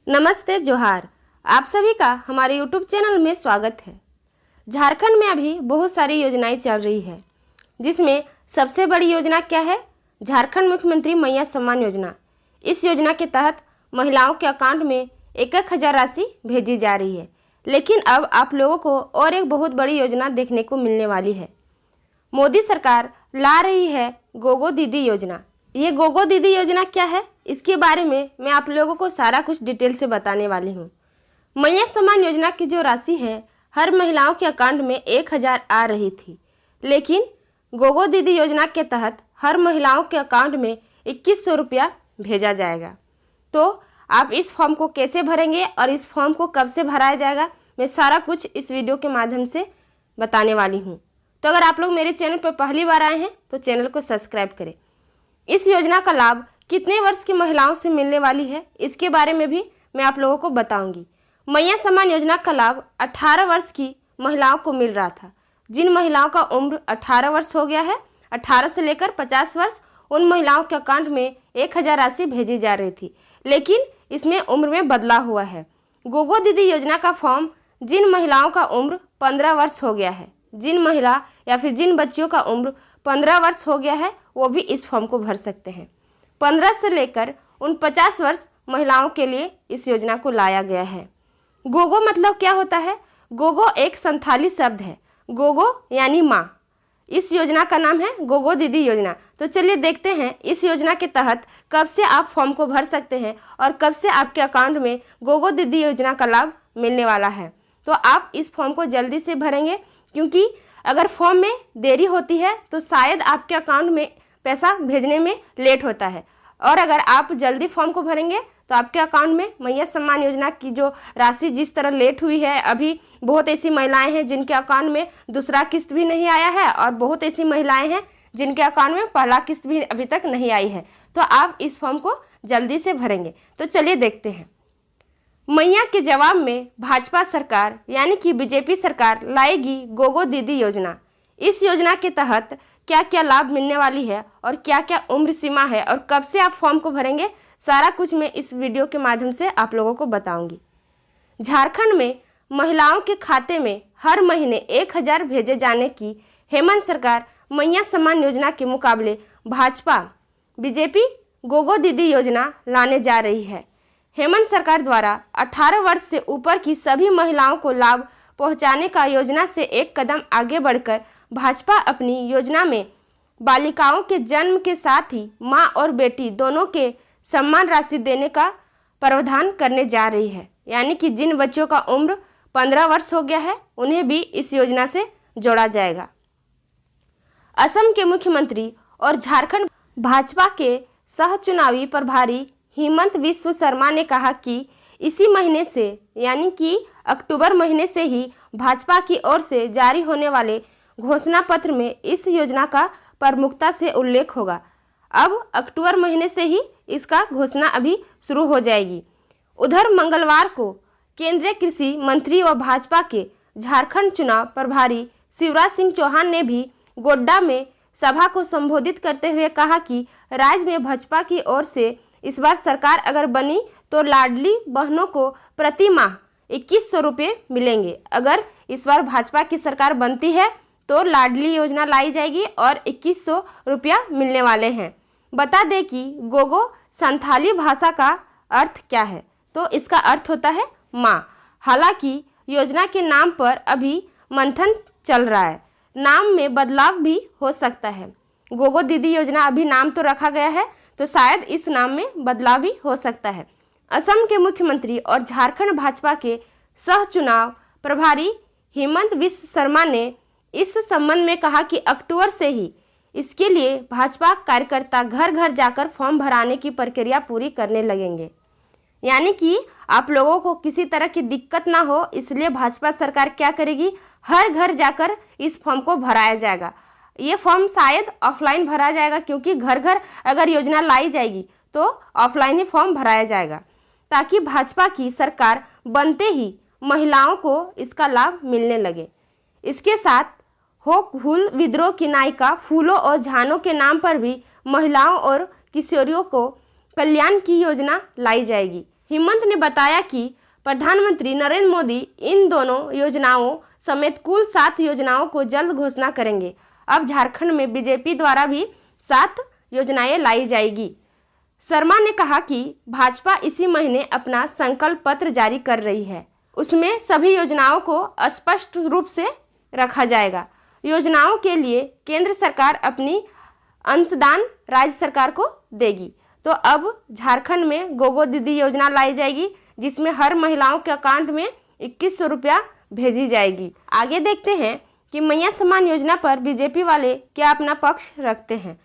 नमस्ते जोहार। आप सभी का हमारे यूट्यूब चैनल में स्वागत है। झारखंड में अभी बहुत सारी योजनाएं चल रही है, जिसमें सबसे बड़ी योजना क्या है? झारखंड मुख्यमंत्री मैया सम्मान योजना। इस योजना के तहत महिलाओं के अकाउंट में 1,000 राशि भेजी जा रही है। लेकिन अब आप लोगों को और एक बहुत बड़ी योजना देखने को मिलने वाली है। मोदी सरकार ला रही है गोगो दीदी योजना। ये गोगो दीदी योजना क्या है, इसके बारे में मैं आप लोगों को सारा कुछ डिटेल से बताने वाली हूँ। मैया सम्मान योजना की जो राशि है, हर महिलाओं के अकाउंट में 1,000 आ रही थी, लेकिन गोगो दीदी योजना के तहत हर महिलाओं के अकाउंट में 2,100 रुपया भेजा जाएगा। तो आप इस फॉर्म को कैसे भरेंगे और इस फॉर्म को कब से भराया जाएगा, मैं सारा कुछ इस वीडियो के माध्यम से बताने वाली हूँ। तो अगर आप लोग मेरे चैनल पर पहली बार आए हैं तो चैनल को सब्सक्राइब करें। इस योजना का लाभ कितने वर्ष की महिलाओं से मिलने वाली है, इसके बारे में भी मैं आप लोगों को बताऊंगी। मैया सम्मान योजना का लाभ 18 वर्ष की महिलाओं को मिल रहा था। जिन महिलाओं का उम्र 18 वर्ष हो गया है, 18 से लेकर 50 वर्ष, उन महिलाओं के अकाउंट में 1,000 राशि भेजी जा रही थी, लेकिन इसमें उम्र में बदलाव हुआ है। गोगो दीदी योजना का फॉर्म जिन महिलाओं का उम्र 15 वर्ष हो गया है, जिन महिला या फिर जिन बच्चियों का उम्र 15 वर्ष हो गया है, वो भी इस फॉर्म को भर सकते हैं। 15 से लेकर 49 वर्ष महिलाओं के लिए इस योजना को लाया गया है। गोगो मतलब क्या होता है? गोगो एक संथाली शब्द है। गोगो यानी माँ। इस योजना का नाम है गोगो दीदी योजना। तो चलिए देखते हैं इस योजना के तहत कब से आप फॉर्म को भर सकते हैं और कब से आपके अकाउंट में गोगो दीदी योजना का लाभ मिलने वाला है। तो आप इस फॉर्म को जल्दी से भरेंगे, क्योंकि अगर फॉर्म में देरी होती है तो शायद आपके अकाउंट में पैसा भेजने में लेट होता है, और अगर आप जल्दी फॉर्म को भरेंगे तो आपके अकाउंट में मैया सम्मान योजना की जो राशि जिस तरह लेट हुई है, अभी बहुत ऐसी महिलाएं हैं जिनके अकाउंट में दूसरा किस्त भी नहीं आया है, और बहुत ऐसी महिलाएं हैं जिनके अकाउंट में पहला किस्त भी अभी तक नहीं आई है। तो आप इस फॉर्म को जल्दी से भरेंगे। तो चलिए देखते हैं। मैया के जवाब में भाजपा सरकार यानी कि बीजेपी सरकार लाएगी गोगो दीदी योजना। इस योजना के तहत क्या क्या लाभ मिलने वाली है और क्या क्या उम्र सीमा है और कब से आप फॉर्म को भरेंगे, सारा कुछ मैं इस वीडियो के माध्यम से आप लोगों को बताऊंगी। झारखंड में महिलाओं के खाते में हर महीने 1,000 भेजे जाने की हेमंत सरकार मैया सम्मान योजना के मुकाबले भाजपा बीजेपी गोगो दीदी योजना लाने जा रही है। हेमंत सरकार द्वारा 18 वर्ष से ऊपर की सभी महिलाओं को लाभ पहुंचाने का योजना से एक कदम आगे बढ़कर भाजपा अपनी योजना में बालिकाओं के जन्म के साथ ही मां और बेटी दोनों के सम्मान राशि देने का प्रावधान करने जा रही है। यानी कि जिन बच्चों का उम्र 15 वर्ष हो गया है, उन्हें भी इस योजना से जोड़ा जाएगा। असम के मुख्यमंत्री और झारखंड भाजपा के सह चुनावी प्रभारी हेमंत बिस्वा शर्मा ने कहा कि इसी महीने से यानी कि अक्टूबर महीने से ही भाजपा की ओर से जारी होने वाले घोषणा पत्र में इस योजना का प्रमुखता से उल्लेख होगा। अब अक्टूबर महीने से ही इसका घोषणा अभी शुरू हो जाएगी। उधर मंगलवार को केंद्रीय कृषि मंत्री व भाजपा के झारखंड चुनाव प्रभारी शिवराज सिंह चौहान ने भी गोड्डा में सभा को संबोधित करते हुए कहा कि राज्य में भाजपा की ओर से इस बार सरकार अगर बनी तो लाडली बहनों को प्रति माह 2,100 रुपये मिलेंगे। अगर इस बार भाजपा की सरकार बनती है तो लाडली योजना लाई जाएगी और 2,100 रुपया मिलने वाले हैं। बता दें कि गोगो संथाली भाषा का अर्थ क्या है, तो इसका अर्थ होता है माँ। हालांकि योजना के नाम पर अभी मंथन चल रहा है, नाम में बदलाव भी हो सकता है। गोगो दीदी योजना अभी नाम तो रखा गया है, तो शायद इस नाम में बदलाव भी हो सकता है। असम के मुख्यमंत्री और झारखंड भाजपा के सह चुनाव प्रभारी हेमंत बिस्वा शर्मा ने इस संबंध में कहा कि अक्टूबर से ही इसके लिए भाजपा कार्यकर्ता घर घर जाकर फॉर्म भराने की प्रक्रिया पूरी करने लगेंगे। यानी कि आप लोगों को किसी तरह की दिक्कत ना हो, इसलिए भाजपा सरकार क्या करेगी, हर घर जाकर इस फॉर्म को भराया जाएगा। ये फॉर्म शायद ऑफलाइन भरा जाएगा, क्योंकि घर घर अगर योजना लाई जाएगी तो ऑफलाइन ही फॉर्म भराया जाएगा, ताकि भाजपा की सरकार बनते ही महिलाओं को इसका लाभ मिलने लगे। इसके साथ हो हुल विद्रोह की नायिका फूलों और झानों के नाम पर भी महिलाओं और किशोरियों को कल्याण की योजना लाई जाएगी। हेमंत ने बताया कि प्रधानमंत्री नरेंद्र मोदी इन दोनों योजनाओं समेत कुल 7 योजनाओं को जल्द घोषणा करेंगे। अब झारखंड में बीजेपी द्वारा भी 7 योजनाएं लाई जाएगी। शर्मा ने कहा कि भाजपा इसी महीने अपना संकल्प पत्र जारी कर रही है। उसमें सभी योजनाओं को स्पष्ट रूप से रखा जाएगा। योजनाओं के लिए केंद्र सरकार अपनी अंशदान राज्य सरकार को देगी। तो अब झारखंड में गोगो दीदी योजना लाई जाएगी, जिसमें हर महिलाओं के अकाउंट में 2100 रुपया भेजी जाएगी। आगे देखते हैं कि मैया सम्मान योजना पर बीजेपी वाले क्या अपना पक्ष रखते हैं।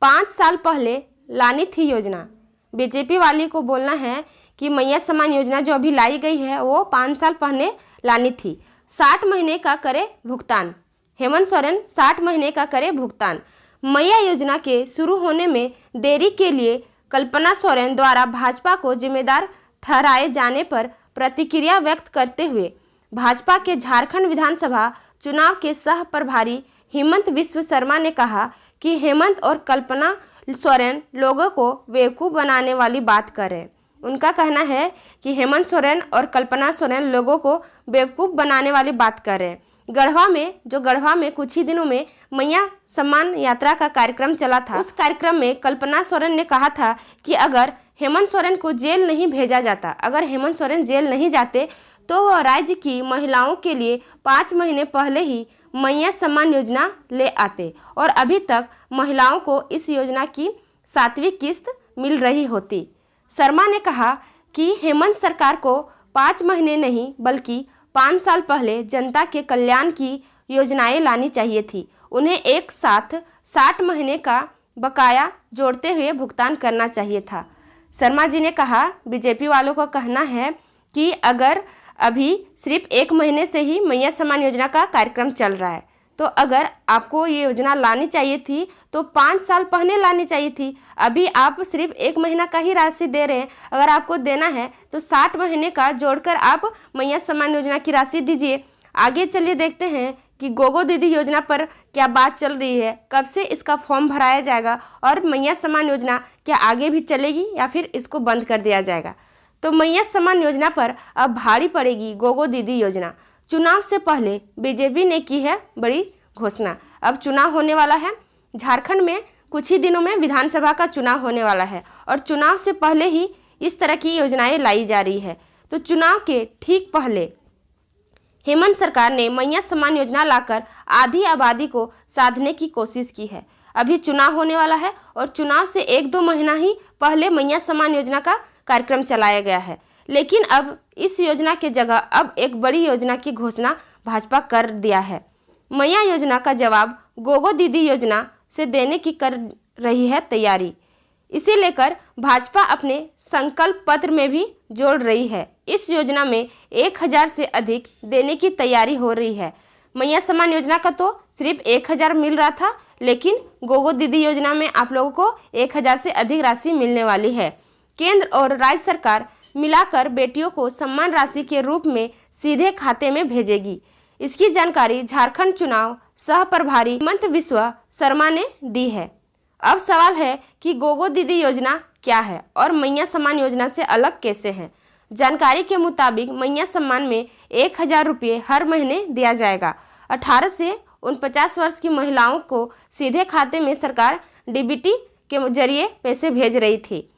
5 साल पहले लानी थी योजना। बीजेपी वाली को बोलना है कि मैया सम्मान योजना जो अभी लाई गई है वो 5 साल पहले लानी थी। 60 महीने का करे भुगतान। हेमंत सोरेन 60 महीने का करे भुगतान। मैया योजना के शुरू होने में देरी के लिए कल्पना सोरेन द्वारा भाजपा को जिम्मेदार ठहराए जाने पर प्रतिक्रिया व्यक्त करते हुए भाजपा के झारखंड विधानसभा चुनाव के सह प्रभारी हेमंत बिस्व शर्मा ने कहा कि हेमंत और कल्पना सोरेन लोगों को बेवकूफ़ बनाने वाली बात कर रहे हैं। उनका कहना है कि हेमंत सोरेन और कल्पना सोरेन लोगों को बेवकूफ़ बनाने वाली बात कर रहे हैं। गढ़वा में कुछ ही दिनों में मैया सम्मान यात्रा का कार्यक्रम चला था। उस कार्यक्रम में कल्पना सोरेन ने कहा था कि अगर हेमंत सोरेन को जेल नहीं भेजा जाता, अगर हेमंत सोरेन जेल नहीं जाते तो वह राज्य की महिलाओं के लिए 5 महीने पहले ही मैया सम्मान योजना ले आते और अभी तक महिलाओं को इस योजना की 7वीं किस्त मिल रही होती। शर्मा ने कहा कि हेमंत सरकार को 5 महीने नहीं बल्कि 5 साल पहले जनता के कल्याण की योजनाएं लानी चाहिए थी। उन्हें एक साथ 60 महीने का बकाया जोड़ते हुए भुगतान करना चाहिए था। शर्मा जी ने कहा बीजेपी वालों का कहना है कि अगर अभी सिर्फ 1 महीने से ही मैया सम्मान योजना का कार्यक्रम चल रहा है, तो अगर आपको ये योजना लानी चाहिए थी तो 5 साल पहले लानी चाहिए थी। अभी आप सिर्फ 1 महीना का ही राशि दे रहे हैं। अगर आपको देना है तो 60 महीने का जोड़कर आप मैया सम्मान योजना की राशि दीजिए। आगे चलिए देखते हैं कि गोगो दीदी योजना पर क्या बात चल रही है, कब से इसका फॉर्म भराया जाएगा और मैया सम्मान योजना क्या आगे भी चलेगी या फिर इसको बंद कर दिया जाएगा। तो मैया सम्मान योजना पर अब भारी पड़ेगी गोगो दीदी योजना। चुनाव से पहले बीजेपी ने की है बड़ी घोषणा। अब चुनाव होने वाला है झारखंड में, कुछ ही दिनों में विधानसभा का चुनाव होने वाला है और चुनाव से पहले ही इस तरह की योजनाएं लाई जा रही है। तो चुनाव के ठीक पहले हेमंत सरकार ने मैया सम्मान योजना लाकर आधी आबादी को साधने की कोशिश की है। अभी चुनाव होने वाला है और चुनाव से 1-2 महीना ही पहले मैया सम्मान योजना का कार्यक्रम चलाया गया है, लेकिन अब इस योजना के जगह अब एक बड़ी योजना की घोषणा भाजपा कर दिया है। मैया योजना का जवाब गोगो दीदी योजना से देने की कर रही है तैयारी। इसे लेकर भाजपा अपने संकल्प पत्र में भी जोड़ रही है। इस योजना में 1000 से अधिक देने की तैयारी हो रही है। मैया सम्मान योजना का तो सिर्फ 1000 मिल रहा था, लेकिन गोगो दीदी योजना में आप लोगों को 1000 से अधिक राशि मिलने वाली है। केंद्र और राज्य सरकार मिलाकर बेटियों को सम्मान राशि के रूप में सीधे खाते में भेजेगी। इसकी जानकारी झारखंड चुनाव सह प्रभारी हेमंत बिस्व शर्मा ने दी है। अब सवाल है कि गोगो दीदी योजना क्या है और मैया सम्मान योजना से अलग कैसे है। जानकारी के मुताबिक मैया सम्मान में 1000 रुपये हर महीने दिया जाएगा। 18 से 49 वर्ष की महिलाओं को सीधे खाते में सरकार डीबीटी के जरिए पैसे भेज रही थी,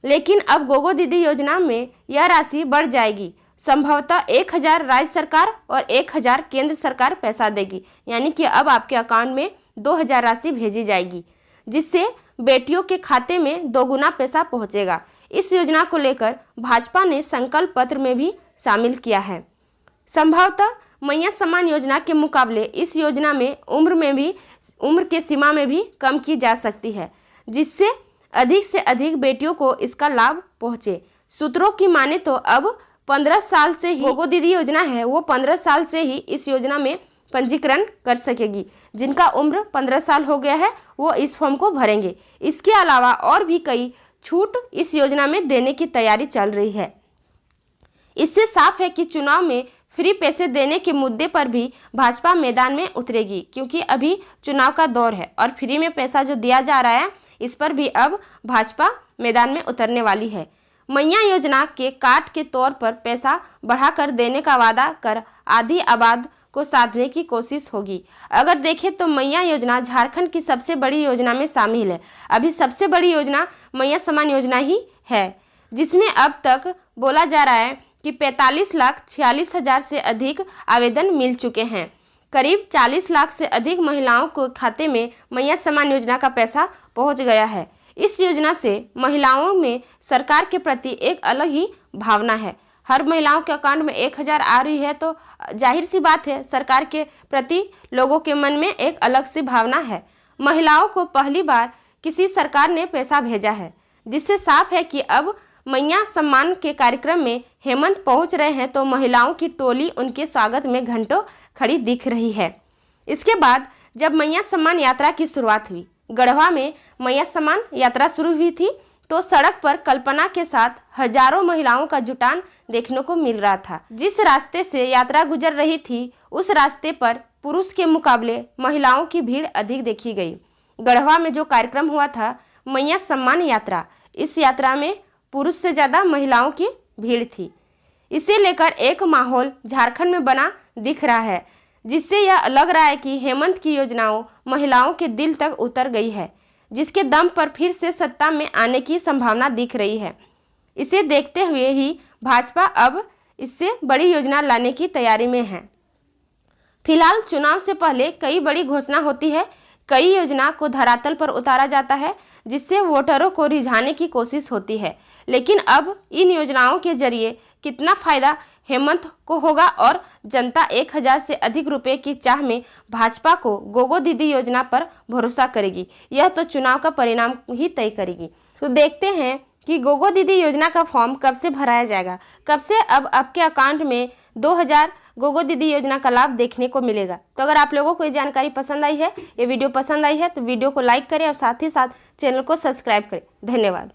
लेकिन अब गोगो दीदी योजना में यह राशि बढ़ जाएगी। संभवतः 1000 राज्य सरकार और 1000 केंद्र सरकार पैसा देगी, यानी कि अब आपके अकाउंट में 2000 राशि भेजी जाएगी, जिससे बेटियों के खाते में 2 गुना पैसा पहुंचेगा। इस योजना को लेकर भाजपा ने संकल्प पत्र में भी शामिल किया है। संभवतः मैया सम्मान योजना के मुकाबले इस योजना में उम्र के सीमा में भी कम की जा सकती है, जिससे अधिक से अधिक बेटियों को इसका लाभ पहुंचे। सूत्रों की माने तो अब 15 साल से ही गोगो दीदी योजना है, वो 15 साल से ही इस योजना में पंजीकरण कर सकेगी। जिनका उम्र 15 साल हो गया है वो इस फॉर्म को भरेंगे। इसके अलावा और भी कई छूट इस योजना में देने की तैयारी चल रही है। इससे साफ है कि चुनाव में फ्री पैसे देने के मुद्दे पर भी भाजपा मैदान में उतरेगी, क्योंकि अभी चुनाव का दौर है और फ्री में पैसा जो दिया जा रहा है इस पर भी अब भाजपा मैदान में उतरने वाली है। मैया योजना के काट के तौर पर पैसा बढ़ाकर देने का वादा कर आधी आबाद को साधने की कोशिश होगी। अगर देखें तो मैया योजना झारखंड की सबसे बड़ी योजना में शामिल है। अभी सबसे बड़ी योजना मैया सम्मान योजना ही है, जिसमें अब तक बोला जा रहा है कि 45,46,000 से अधिक आवेदन मिल चुके हैं। करीब 40 लाख से अधिक महिलाओं को खाते में मैया सम्मान योजना का पैसा पहुंच गया है। इस योजना से महिलाओं में सरकार के प्रति एक अलग ही भावना है। हर महिलाओं के अकाउंट में 1,000 आ रही है तो जाहिर सी बात है सरकार के प्रति लोगों के मन में एक अलग सी भावना है। महिलाओं को पहली बार किसी सरकार ने पैसा भेजा है, जिससे साफ है कि अब मैया सम्मान के कार्यक्रम में हेमंत पहुंच रहे हैं तो महिलाओं की टोली उनके स्वागत में घंटों खड़ी दिख रही है। इसके बाद जब मैया सम्मान यात्रा की शुरुआत हुई, गढ़वा में मैया सम्मान यात्रा शुरू हुई थी तो सड़क पर कल्पना के साथ हजारों महिलाओं का जुटान देखने को मिल रहा था। जिस रास्ते से यात्रा गुजर रही थी उस रास्ते पर पुरुष के मुकाबले महिलाओं की भीड़ अधिक देखी गई। गढ़वा में जो कार्यक्रम हुआ था मैया सम्मान यात्रा, इस यात्रा में पुरुष से ज़्यादा महिलाओं की भीड़ थी। इसे लेकर एक माहौल झारखंड में बना दिख रहा है, जिससे यह लग रहा है कि हेमंत की योजनाओं महिलाओं के दिल तक उतर गई है, जिसके दम पर फिर से सत्ता में आने की संभावना दिख रही है। इसे देखते हुए ही भाजपा अब इससे बड़ी योजना लाने की तैयारी में है। फिलहाल चुनाव से पहले कई बड़ी घोषणा होती है, कई योजना को धरातल पर उतारा जाता है, जिससे वोटरों को रिझाने की कोशिश होती है। लेकिन अब इन योजनाओं के जरिए कितना फायदा हेमंत को होगा और जनता 1,000 से अधिक रुपए की चाह में भाजपा को गोगो दीदी योजना पर भरोसा करेगी, यह तो चुनाव का परिणाम ही तय करेगी। तो देखते हैं कि गोगो दीदी योजना का फॉर्म कब से भराया जाएगा, कब से अब आपके अकाउंट में 2,000 गोगो दीदी योजना का लाभ देखने को मिलेगा। तो अगर आप लोगों को ये जानकारी पसंद आई है, ये वीडियो पसंद आई है तो वीडियो को लाइक करें और साथ ही साथ चैनल को सब्सक्राइब करें। धन्यवाद।